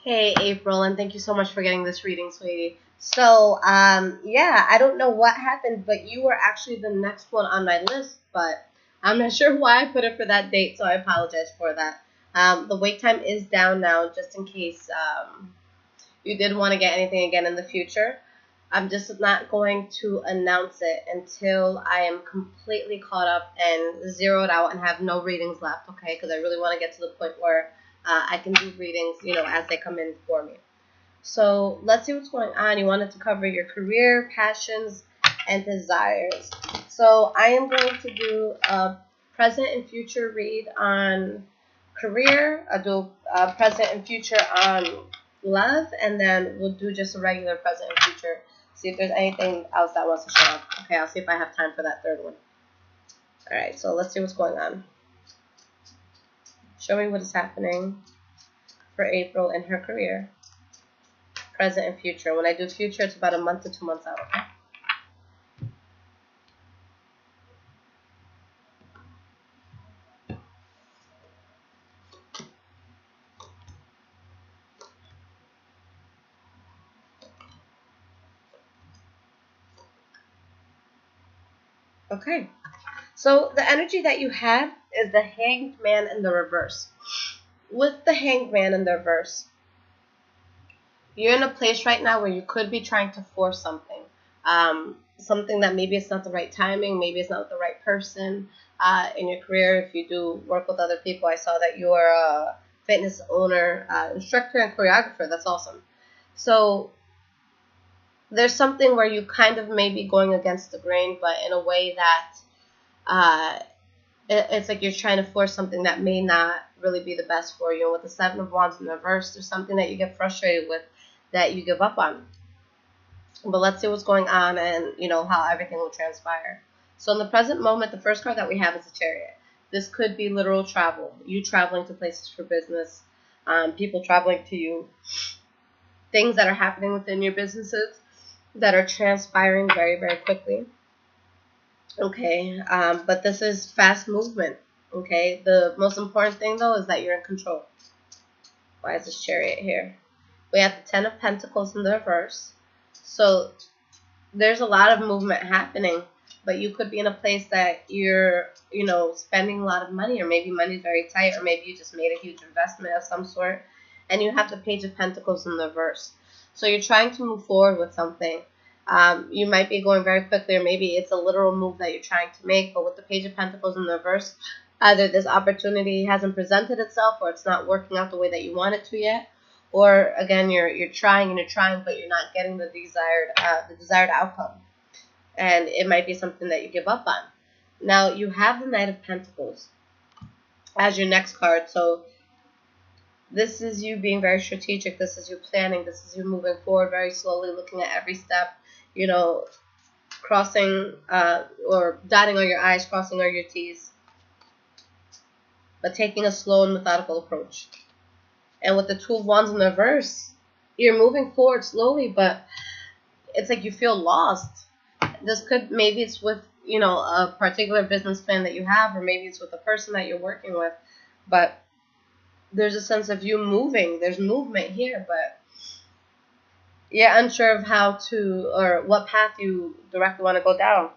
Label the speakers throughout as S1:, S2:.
S1: Hey, April, and thank you so much for getting this reading, sweetie. So, yeah, I don't know what happened, but you were actually the next one on my list, but I'm not sure why I put it for that date, so I apologize for that. The wait time is down now, just in case you did want to get anything again in the future. I'm just not going to announce it until I am completely caught up and zeroed out and have no readings left, okay? Because I really want to get to the point where I can do readings, as they come in for me. So let's see what's going on. You wanted to cover your career, passions, and desires. So I am going to do a present and future read on career. I'll do a present and future on love, and then we'll do just a regular present and future. See if there's anything else that wants to show up. Okay, I'll see if I have time for that third one. All right, so let's see what's going on. Show me what is happening for April in her career, present and future. When I do future, it's about a month to 2 months out, okay? Okay, so the energy that you have is the Hanged Man in the reverse. With the Hanged Man in the reverse, you're in a place right now where you could be trying to force something. Something that maybe it's not the right timing, maybe it's not the right person in your career. If you do work with other people, I saw that you are a fitness owner, instructor, and choreographer. That's awesome. So there's something where you kind of may be going against the grain, but in a way that it's like you're trying to force something that may not really be the best for you. And with the Seven of Wands in the reverse, there's something that you get frustrated with that you give up on. But let's see what's going on and, how everything will transpire. So in the present moment, the first card that we have is the Chariot. This could be literal travel. You traveling to places for business, people traveling to you, things that are happening within your businesses that are transpiring very, very quickly. Okay, but this is fast movement. Okay, the most important thing, though, is that you're in control. Why is this Chariot here? We have the Ten of Pentacles in the reverse. So there's a lot of movement happening, but you could be in a place that you're, spending a lot of money, or maybe money's very tight, or maybe you just made a huge investment of some sort, and you have the Page of Pentacles in the reverse. So you're trying to move forward with something. You might be going very quickly, or maybe it's a literal move that you're trying to make, but with the Page of Pentacles in the reverse, either this opportunity hasn't presented itself, or it's not working out the way that you want it to yet. Or again, you're trying and you're trying, but you're not getting the desired outcome, and it might be something that you give up on. Now you have the Knight of Pentacles as your next card, so this is you being very strategic. This is you planning. This is you moving forward very slowly, looking at every step. Crossing or dotting on your I's, crossing on your T's, but taking a slow and methodical approach. And with the Two of Wands in the reverse, you're moving forward slowly, but it's like you feel lost. Maybe it's with, a particular business plan that you have, or maybe it's with the person that you're working with, but there's a sense of you moving. There's movement here, but you're unsure of how to, or what path you directly want to go down.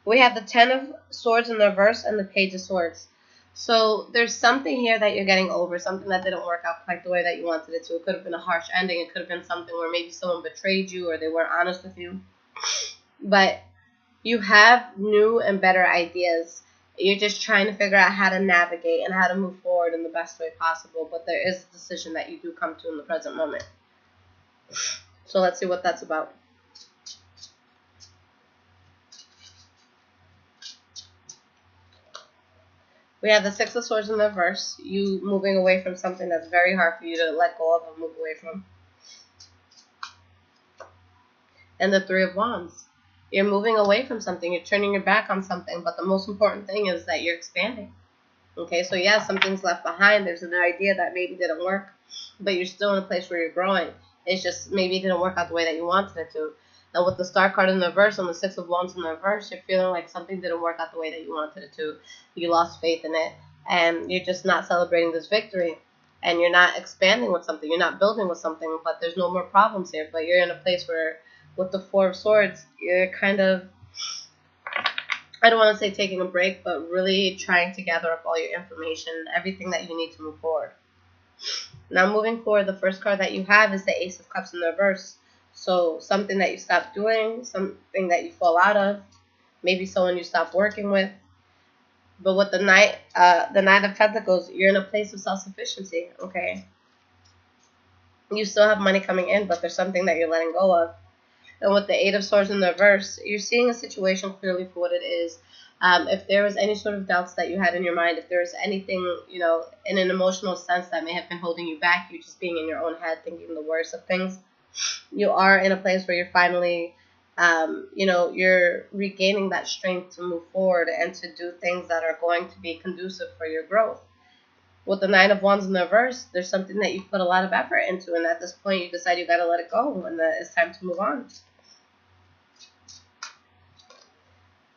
S1: We have the Ten of Swords in the reverse and the Page of Swords. So there's something here that you're getting over, something that didn't work out quite the way that you wanted it to. It could have been a harsh ending. It could have been something where maybe someone betrayed you, or they weren't honest with you. But you have new and better ideas. You're just trying to figure out how to navigate and how to move forward in the best way possible. But there is a decision that you do come to in the present moment. So let's see what that's about. We have the Six of Swords in the reverse. You moving away from something that's very hard for you to let go of and move away from. And the Three of Wands. You're moving away from something. You're turning your back on something. But the most important thing is that you're expanding. Okay, so yeah, something's left behind. There's an idea that maybe didn't work, but you're still in a place where you're growing. It's just maybe it didn't work out the way that you wanted it to. And with the Star card in the reverse and the Six of Wands in the reverse, you're feeling like something didn't work out the way that you wanted it to. You lost faith in it. and you're just not celebrating this victory, and you're not expanding with something, you're not building with something, but there's no more problems here. But you're in a place where, with the Four of Swords, you're kind of, I don't want to say taking a break, but really trying to gather up all your information, everything that you need to move forward. Now, moving forward, the first card that you have is the Ace of Cups in the reverse. So something that you stop doing, something that you fall out of, maybe someone you stop working with. But with the Knight of Pentacles, you're in a place of self-sufficiency, okay? You still have money coming in, but there's something that you're letting go of. And with the Eight of Swords in the reverse, you're seeing a situation clearly for what it is. If there was any sort of doubts that you had in your mind, if there was anything, you know, in an emotional sense that may have been holding you back, you just being in your own head thinking the worst of things, you are in a place where you're finally, you know, you're regaining that strength to move forward and to do things that are going to be conducive for your growth. With the Nine of Wands in the reverse, there's something that you've put a lot of effort into, and at this point you decide you got to let it go, and that it's time to move on.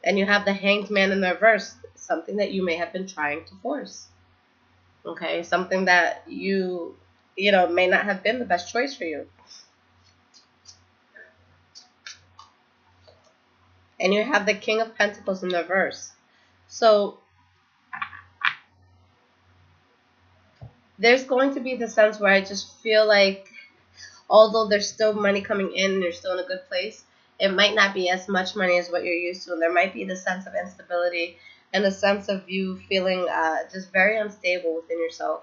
S1: And you have the Hanged Man in the reverse, something that you may have been trying to force. Okay, something that you know, may not have been the best choice for you. And you have the King of Pentacles in the reverse. So there's going to be the sense where I just feel like, although there's still money coming in and you're still in a good place, it might not be as much money as what you're used to. And there might be the sense of instability and the sense of you feeling just very unstable within yourself.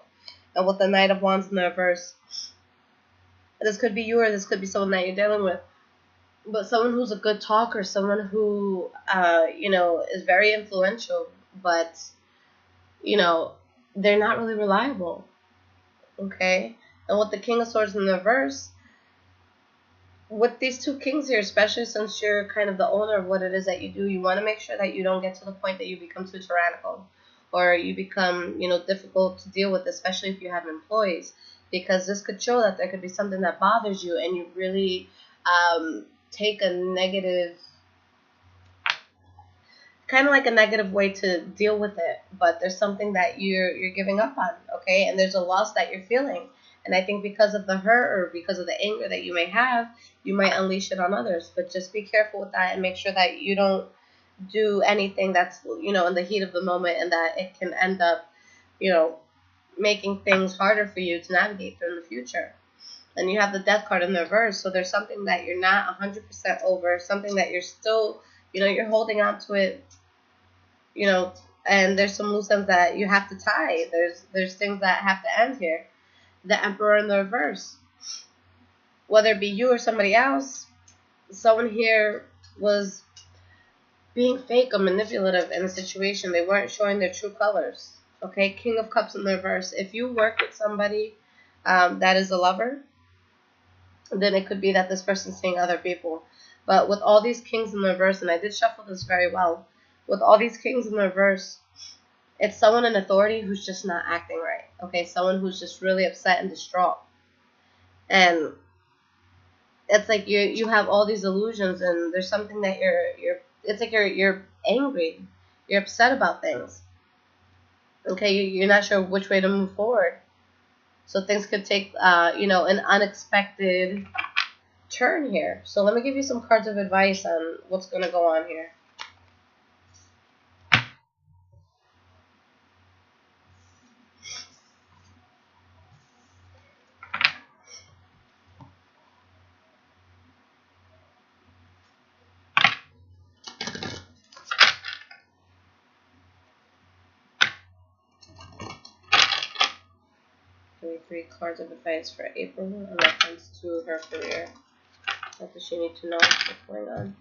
S1: And with the Knight of Wands in the reverse, this could be you or this could be someone that you're dealing with. But someone who's a good talker, someone who, you know, is very influential, but, you know, they're not really reliable. Okay? And with the King of Swords in the reverse, with these two kings here, especially since you're kind of the owner of what it is that you do, you want to make sure that you don't get to the point that you become too tyrannical or you become, you know, difficult to deal with, especially if you have employees, because this could show that there could be something that bothers you and you really take a negative, kind of like a negative way to deal with it, but there's something that you're giving up on, okay? And there's a loss that you're feeling. And I think because of the hurt or because of the anger that you may have, you might unleash it on others. But just be careful with that and make sure that you don't do anything that's, you know, in the heat of the moment, and that it can end up, you know, making things harder for you to navigate through in the future. And you have the Death card in the reverse, so there's something that you're not 100% over, something that you're still, you know, you're holding on to it, you know, and there's some loose ends that you have to tie. There's things that have to end here. The Emperor in the reverse. Whether it be you or somebody else, someone here was being fake or manipulative in a situation. They weren't showing their true colors. Okay, King of Cups in the reverse. If you work with somebody that is a lover, then it could be that this person's seeing other people. But with all these kings in the reverse, and I did shuffle this very well, with all these kings in the reverse, it's someone in authority who's just not acting right. Okay, someone who's just really upset and distraught. And it's like you have all these illusions, and there's something that it's like you're angry, you're upset about things. Okay, you're not sure which way to move forward. So things could take you know, an unexpected turn here. So let me give you some cards of advice on what's going to go on here. Three cards of advice for April in reference to her career. What does she need to know what's going on?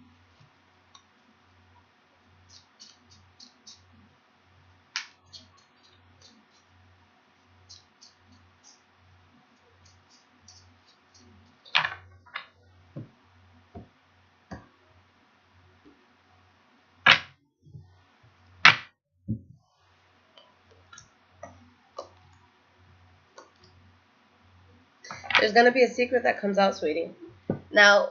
S1: There's going to be a secret that comes out, sweetie. Now,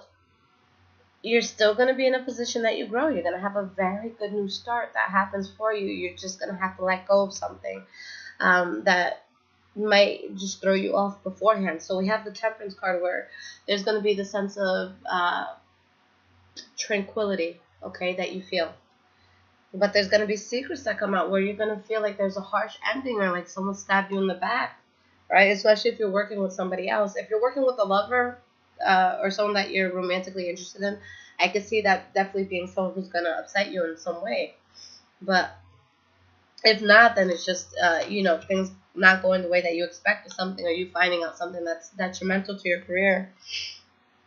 S1: you're still going to be in a position that you grow. You're going to have a very good new start that happens for you. You're just going to have to let go of something that might just throw you off beforehand. So we have the Temperance card where there's going to be the sense of tranquility, okay, that you feel. But there's going to be secrets that come out where you're going to feel like there's a harsh ending or like someone stabbed you in the back, right? Especially if you're working with somebody else. If you're working with a lover or someone that you're romantically interested in, I could see that definitely being someone who's going to upset you in some way. But if not, then it's just, things not going the way that you expect or something, or you finding out something that's detrimental to your career.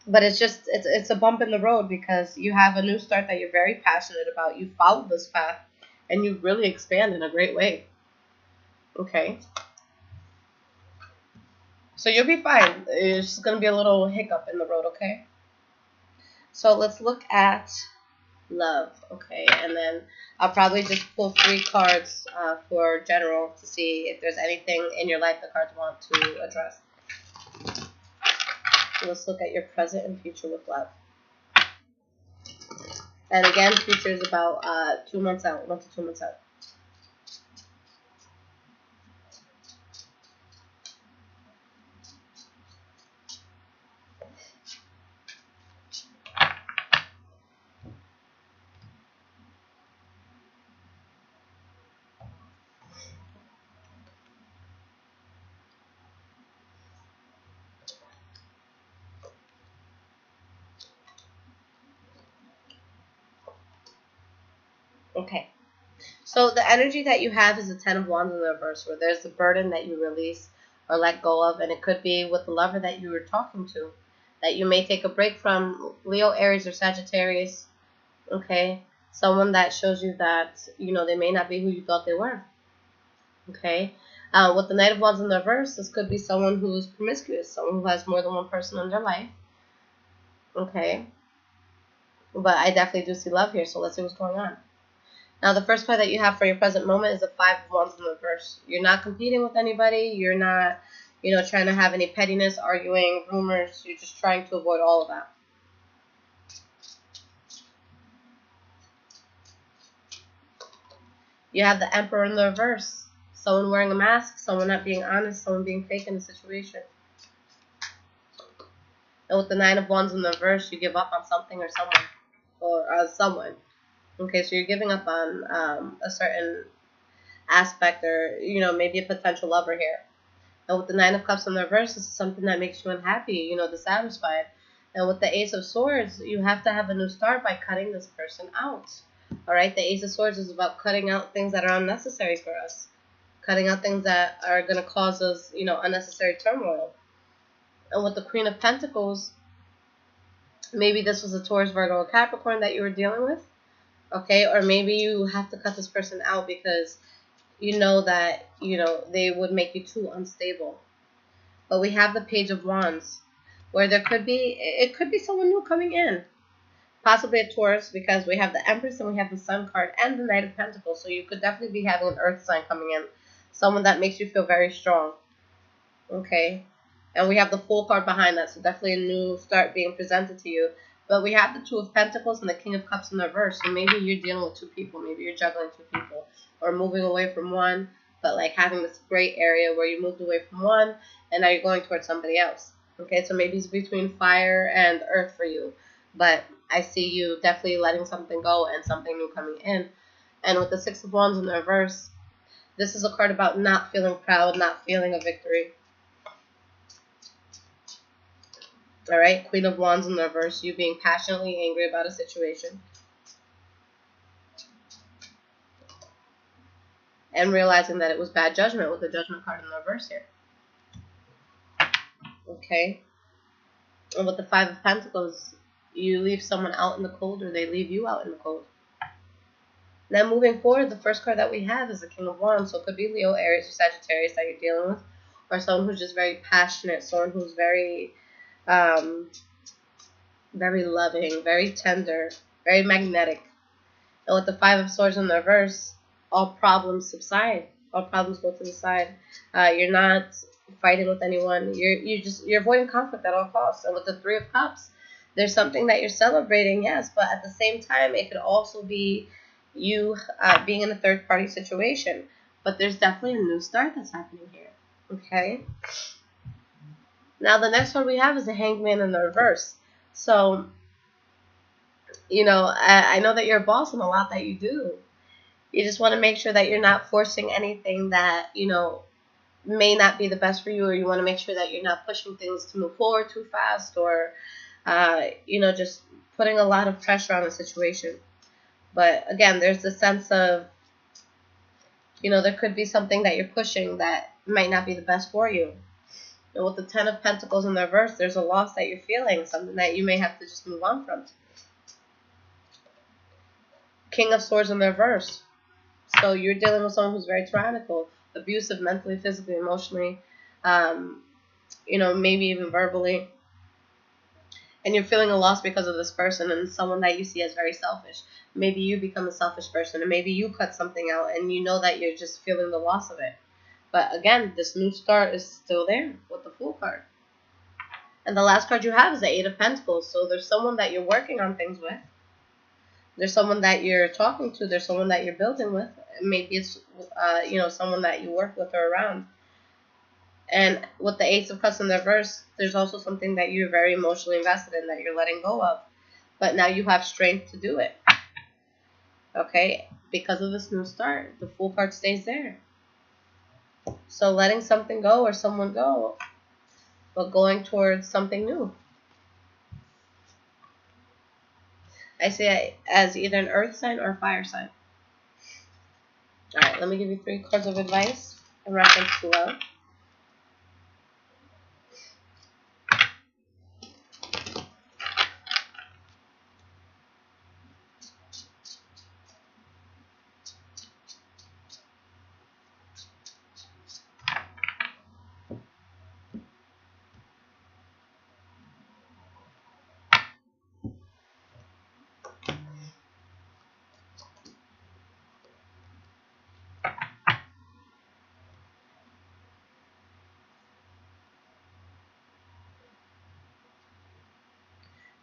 S1: But it's a bump in the road because you have a new start that you're very passionate about. You followed this path, and you really expand in a great way. Okay? So you'll be fine. It's just going to be a little hiccup in the road, okay? So let's look at love, okay? And then I'll probably just pull 3 cards for general to see if there's anything in your life the cards want to address. Let's look at your present and future with love. And again, future is about 2 months out, 1 to 2 months out. Okay. So the energy that you have is the 10 of Wands in the reverse, where there's the burden that you release or let go of, and it could be with the lover that you were talking to, that you may take a break from, Leo, Aries, or Sagittarius, okay? Someone that shows you that, they may not be who you thought they were, okay? With the Knight of Wands in the reverse, this could be someone who's promiscuous, someone who has more than one person in their life, okay? But I definitely do see love here, so let's see what's going on. Now, the first card that you have for your present moment is the 5 of Wands in the reverse. You're not competing with anybody. You're not, trying to have any pettiness, arguing, rumors. You're just trying to avoid all of that. You have the Emperor in the reverse. Someone wearing a mask, someone not being honest, someone being fake in the situation. And with the 9 of Wands in the reverse, you give up on something or someone. Or someone. Okay, so you're giving up on a certain aspect or, maybe a potential lover here. And with the 9 of Cups in the reverse, this is something that makes you unhappy, dissatisfied. And with the Ace of Swords, you have to have a new start by cutting this person out. All right, the Ace of Swords is about cutting out things that are unnecessary for us. Cutting out things that are going to cause us, unnecessary turmoil. And with the Queen of Pentacles, maybe this was a Taurus, Virgo, or Capricorn that you were dealing with. Okay, or maybe you have to cut this person out because you know that, they would make you too unstable. But we have the Page of Wands, where it could be someone new coming in. Possibly a Taurus, because we have the Empress and we have the Sun card and the Knight of Pentacles. So you could definitely be having an Earth sign coming in. Someone that makes you feel very strong. Okay, and we have the Fool card behind that, so definitely a new start being presented to you. But we have the 2 of Pentacles and the King of Cups in the reverse. So maybe you're dealing with 2 people. Maybe you're juggling 2 people. Or moving away from one. But like having this gray area where you moved away from one. And now you're going towards somebody else. Okay, so maybe it's between fire and earth for you. But I see you definitely letting something go and something new coming in. And with the 6 of Wands in the reverse, this is a card about not feeling proud, not feeling a victory. All right, Queen of Wands in the reverse, you being passionately angry about a situation. And realizing that it was bad judgment with the Judgment card in the reverse here. Okay. And with the 5 of Pentacles, you leave someone out in the cold or they leave you out in the cold. Now moving forward, the first card that we have is the King of Wands. So it could be Leo, Aries, or Sagittarius that you're dealing with. Or someone who's just very passionate, someone who's very loving, very tender, very magnetic. And with the 5 of Swords in the reverse, all problems subside. All problems go to the side. You're not fighting with anyone. You're avoiding conflict at all costs. And with the 3 of Cups, There's something that you're celebrating, yes, but at the same time, it could also be you being in a third-party situation. But there's definitely a new start that's happening here, okay? Now, the next one we have is the Hanged Man in the reverse. So, I know that you're a boss in a lot that you do. You just want to make sure that you're not forcing anything that, may not be the best for you, or you want to make sure that you're not pushing things to move forward too fast, or, just putting a lot of pressure on a situation. But again, there's the sense of, there could be something that you're pushing that might not be the best for you. And with the Ten of Pentacles in the reverse, there's a loss that you're feeling, something that you may have to just move on from. King of Swords in the reverse. So you're dealing with someone who's very tyrannical, abusive, mentally, physically, emotionally, maybe even verbally. And you're feeling a loss because of this person and someone that you see as very selfish. Maybe you become a selfish person, and maybe you cut something out, and you know that you're just feeling the loss of it. But again, this new start is still there with the Fool card. And the last card you have is the Eight of Pentacles. So there's someone that you're working on things with. There's someone that you're talking to. There's someone that you're building with. Maybe it's, someone that you work with or around. And with the Ace of Cups in the reverse, there's also something that you're very emotionally invested in that you're letting go of. But now you have strength to do it. Okay? Because of this new start, the Fool card stays there. So letting something go or someone go, but going towards something new. I see it as either an earth sign or a fire sign. Alright, let me give you 3 cards of advice in reference to love.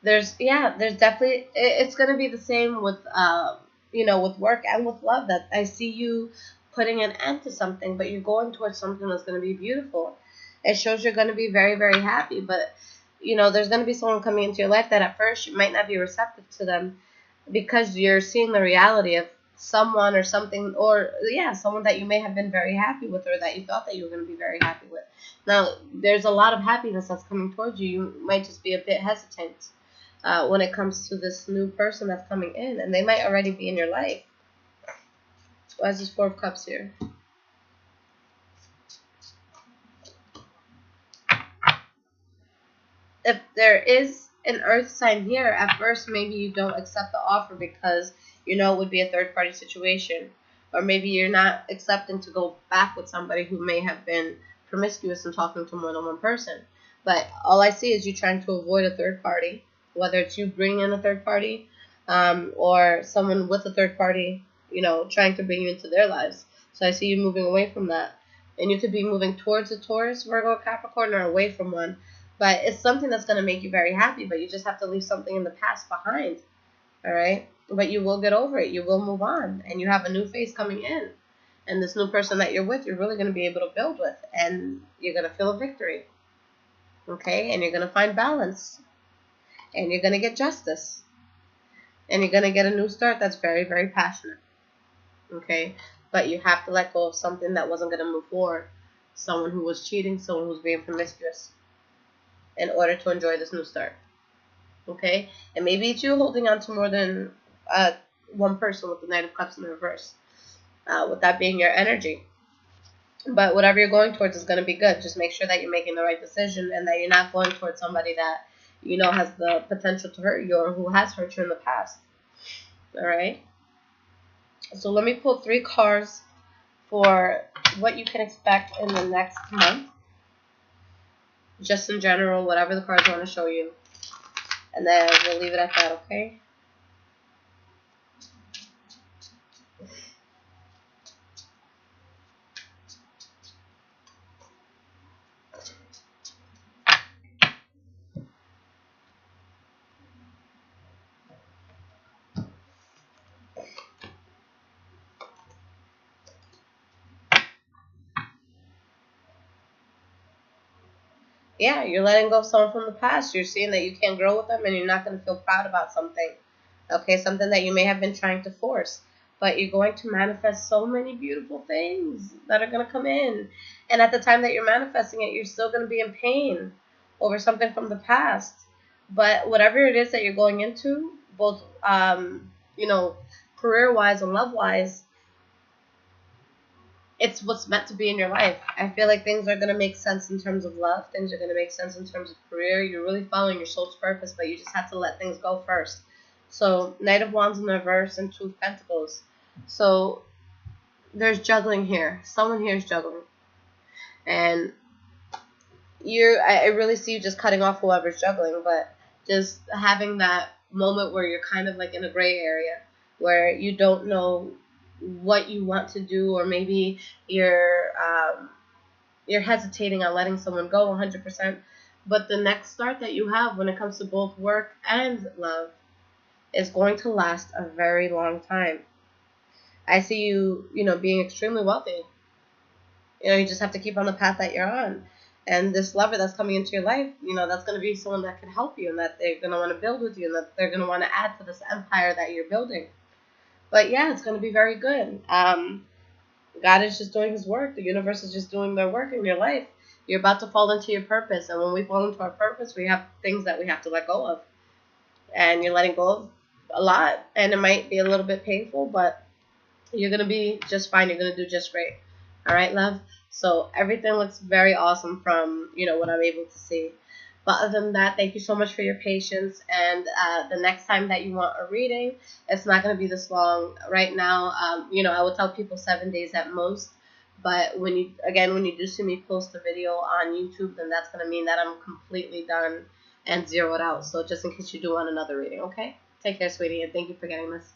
S1: There's definitely, it's going to be the same with, with work and with love, that I see you putting an end to something, but you're going towards something that's going to be beautiful. It shows you're going to be very, very happy, but, there's going to be someone coming into your life that at first you might not be receptive to them because you're seeing the reality of someone or something, or, someone that you may have been very happy with, or that you thought that you were going to be very happy with. Now, there's a lot of happiness that's coming towards you. You might just be a bit hesitant when it comes to this new person that's coming in, and they might already be in your life. Why is this 4 of Cups here? If there is an earth sign here, at first maybe you don't accept the offer because you know it would be a third-party situation, or maybe you're not accepting to go back with somebody who may have been promiscuous and talking to more than one person. But all I see is you trying to avoid a third party, whether it's you bringing in a third party, or someone with a third party, trying to bring you into their lives. So I see you moving away from that. And you could be moving towards a Taurus, Virgo, Capricorn, or away from one. But it's something that's going to make you very happy, but you just have to leave something in the past behind. All right? But you will get over it. You will move on. And you have a new phase coming in. And this new person that you're with, you're really going to be able to build with. And you're going to feel a victory. Okay? And you're going to find balance. And you're going to get justice. And you're going to get a new start that's very, very passionate. Okay? But you have to let go of something that wasn't going to move forward. Someone who was cheating, someone who was being promiscuous, in order to enjoy this new start. Okay? And maybe it's you holding on to more than one person with the Knight of Cups in the reverse. With that being your energy. But whatever you're going towards is going to be good. Just make sure that you're making the right decision and that you're not going towards somebody that has the potential to hurt you or who has hurt you in the past. Alright? So let me pull 3 cards for what you can expect in the next month. Just in general, whatever the cards want to show you. And then we'll leave it at that, okay? Yeah, you're letting go of someone from the past. You're seeing that you can't grow with them and you're not going to feel proud about something. Okay, something that you may have been trying to force. But you're going to manifest so many beautiful things that are going to come in. And at the time that you're manifesting it, you're still going to be in pain over something from the past. But whatever it is that you're going into, both, career-wise and love-wise, it's what's meant to be in your life. I feel like things are going to make sense in terms of love. Things are going to make sense in terms of career. You're really following your soul's purpose, but you just have to let things go first. So, Knight of Wands in reverse and Two of Pentacles. So, there's juggling here. Someone here is juggling. And I really see you just cutting off whoever's juggling, but just having that moment where you're kind of like in a gray area where you don't know what you want to do, or maybe you're hesitating on letting someone go 100%. But the next start that you have when it comes to both work and love is going to last a very long time. I see you, being extremely wealthy. You just have to keep on the path that you're on. And this lover that's coming into your life, that's going to be someone that can help you, and that they're going to want to build with you, and that they're going to want to add to this empire that you're building. But yeah, it's going to be very good. God is just doing his work. The universe is just doing their work in your life. You're about to fall into your purpose. And when we fall into our purpose, we have things that we have to let go of. And you're letting go of a lot. And it might be a little bit painful, but you're going to be just fine. You're going to do just great. All right, love? So everything looks very awesome from, what I'm able to see. But other than that, thank you so much for your patience. And the next time that you want a reading, it's not going to be this long. Right now, I will tell people 7 days at most. But when you do see me post a video on YouTube, then that's going to mean that I'm completely done and zeroed out. So just in case you do want another reading, okay? Take care, sweetie, and thank you for getting this.